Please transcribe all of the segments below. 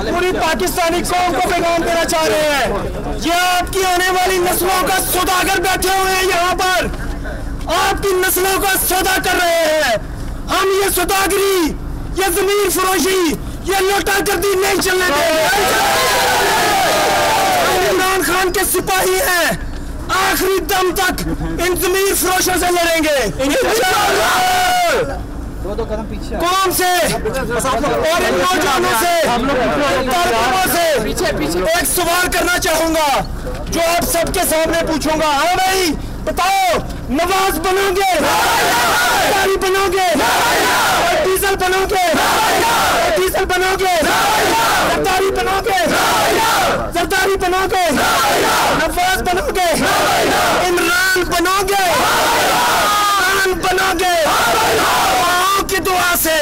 पूरी पाकिस्तानी कौम को पैगाम देना चाह रहे हैं। ये आपकी आने वाली नस्लों का सौदागर बैठे हुए हैं यहाँ पर, आपकी नस्लों का सौदा कर रहे हैं। हम ये सौदागरी, ये जमीन फरोशी, ये लूटागर्दी नहीं चलने देंगे। इमरान खान के सिपाही हैं, आखिरी दम तक इन जमीन फरोशों से लड़ेंगे। कदम पीछे कौम से और इन नौजवानों से एक सवाल करना चाहूंगा जो आप सबके सामने पूछूंगा। हाँ भाई बताओ, नवाज बनोगे, सरदारी बनोगे, डीजल बनोगे, डीजल बनोगे, सरदारी बनोगे, सरदारी बनोगे, नवाज बनोगे, इमरान बनोगे, इमरान बनोगे। माओ की दुआ से,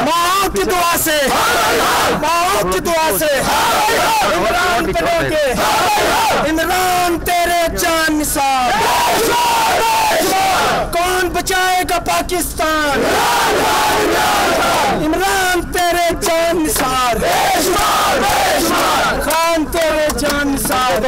माओ की दुआ से, माओ की दुआ से इमरान बनोगे। इमरान तेरे जान निसार, कौन बचाएगा पाकिस्तान? इमरान तेरे जान निसार, खान तेरे जान निसार,